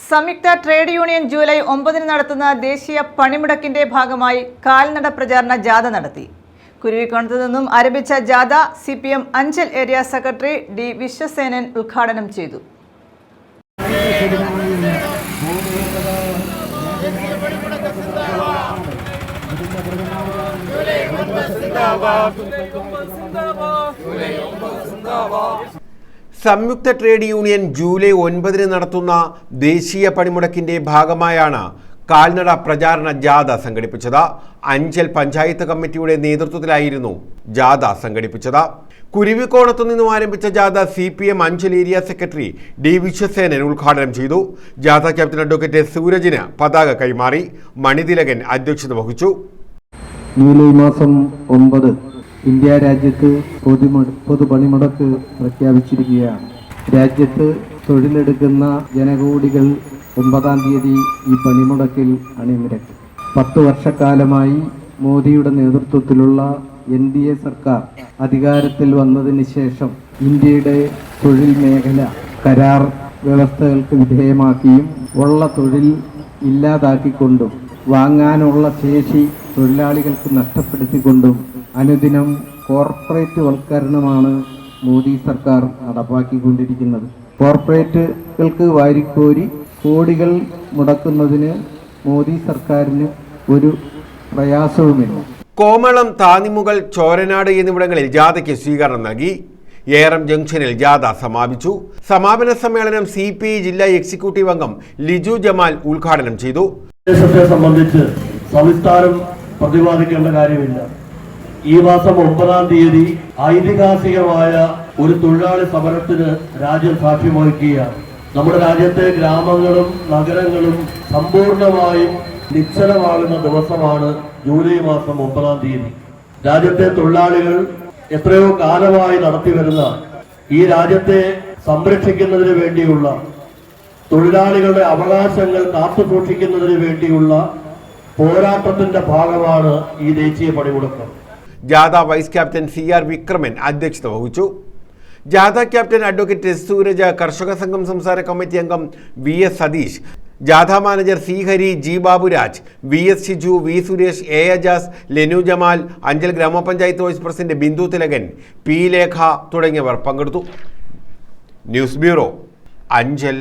സംയുക്ത trade union July 9 നടത്തുന്ന ദേശീയ പണിമുടക്കിന്റെ ഭാഗമായി കാൽനട പ്രചാരണ ജാഥ നടത്തി. കുരുവിക്കോണത്ത് നിന്നും ആരംഭിച്ച ജാഥ CPM Anchal area secretary D. Viswasenan ഉദ്ഘാടനം ചെയ്തു. സംയുക്ത ട്രേഡ് യൂണിയൻ ജൂലൈ 9 നടത്തുന്ന ദേശീയ പണിമുടക്കിന്റെ ഭാഗമായാണ് കാൽനട പ്രചാരണ ജാഥ സംഘടിപ്പിച്ചത്. അഞ്ചൽ പഞ്ചായത്ത് കമ്മിറ്റിയുടെ നേതൃത്വത്തിലായിരുന്നു ജാഥ സംഘടിപ്പിച്ചത്. കുരുവിക്കോണത്തു നിന്നും ആരംഭിച്ച ജാഥ CPM Anchal area secretary D. Viswasenan ഉദ്ഘാടനം ചെയ്തു. ജാഥ ക്യാപ്റ്റൻ അഡ്വക്കേറ്റ് സൂരജിന് പതാക കൈമാറി. മണിതിലകൻ അധ്യക്ഷത വഹിച്ചു. ജൂലൈ മാസം 9 ഇന്ത്യ രാജ്യത്ത് പൊതുപണിമുടക്ക് പ്രഖ്യാപിച്ചിരിക്കുകയാണ്. രാജ്യത്ത് തൊഴിലെടുക്കുന്ന ജനകോടികൾ 9-ാം തീയതി ഈ പണിമുടക്കിൽ അണിനിരക്കും. 10 വർഷക്കാലമായി മോദിയുടെ നേതൃത്വത്തിലുള്ള NDA സർക്കാർ അധികാരത്തിൽ വന്നതിന് ശേഷം ഇന്ത്യയുടെ തൊഴിൽ മേഖല കരാർ വ്യവസ്ഥകൾക്ക് വിധേയമാക്കിയും ഉള്ള തൊഴിൽ ഇല്ലാതാക്കിക്കൊണ്ടും വാങ്ങാനുള്ള ശേഷി തൊഴിലാളികൾക്ക് നഷ്ടപ്പെടുത്തിക്കൊണ്ടും അനുദിനം കോർപ്പറേറ്റ് വൽക്കരണമാണ് മോദി സർക്കാർ നടപ്പാക്കിക്കൊണ്ടിരിക്കുന്നത്. കോർപ്പറേറ്റുകൾക്ക് വാരിക്കോരി കോടികൾ മുടക്കുന്നതിന് മോദി സർക്കാരിന് ഒരു പ്രയാസവുമില്ല. കോമളം, താന്നിമുകൾ, ചോരനാട് എന്നിവിടങ്ങളിൽ ജാഥയ്ക്ക് സ്വീകരണം നൽകി. ഏറം ജംഗ്ഷനിൽ ജാഥ സമാപിച്ചു. സമാപന സമ്മേളനം CPI ജില്ലാ എക്സിക്യൂട്ടീവ് അംഗം ലിജു ജമാൽ ഉദ്ഘാടനം ചെയ്തു. ദേശത്തെ സംബന്ധിച്ച് സവിസ്താരം പ്രതിപാദിക്കേണ്ട കാര്യമില്ല. ഈ മാസം 9-ാം തീയതി ഐതിഹാസികമായ ഒരു തൊഴിലാളി സമരത്തിന് രാജ്യം സാക്ഷ്യം വഹിക്കുകയാണ്. നമ്മുടെ രാജ്യത്തെ ഗ്രാമങ്ങളും നഗരങ്ങളും സമ്പൂർണമായും നിശ്ചലമാകുന്ന ദിവസമാണ് ജൂലൈ മാസം 9-ാം തീയതി. രാജ്യത്തെ തൊഴിലാളികൾ എത്രയോ കാലമായി നടത്തിവരുന്ന ഈ രാജ്യത്തെ സംരക്ഷിക്കുന്നതിന് വേണ്ടിയുള്ള തൊഴിലാളികളുടെ അവകാശങ്ങൾ കാത്തുസൂക്ഷിക്കുന്നതിന് വേണ്ടിയുള്ള പോരാട്ടത്തിന്റെ ഭാഗമാണ് ഈ ദേശീയ പണിമുടക്ക്. ജാഥ വൈസ് ക്യാപ്റ്റൻ CR വിക്രമൻ അധ്യക്ഷത വഹിച്ചു. ജാഥ ക്യാപ്റ്റൻ അഡ്വക്കേറ്റ് സൂരജ്, കർഷക സംഘം സംസ്ഥാന കമ്മിറ്റി അംഗം VS സതീഷ്, ജാഥ manager C. Hari, G. Baburaj, VS Shiju, V. Suresh, A. Ajas, Lenu Jamal, Anchal ഗ്രാമപഞ്ചായത്ത് vice president Bindu Thilakan, P. Lekha തുടങ്ങിയവർ പങ്കെടുത്തു. News bureau, Anchal.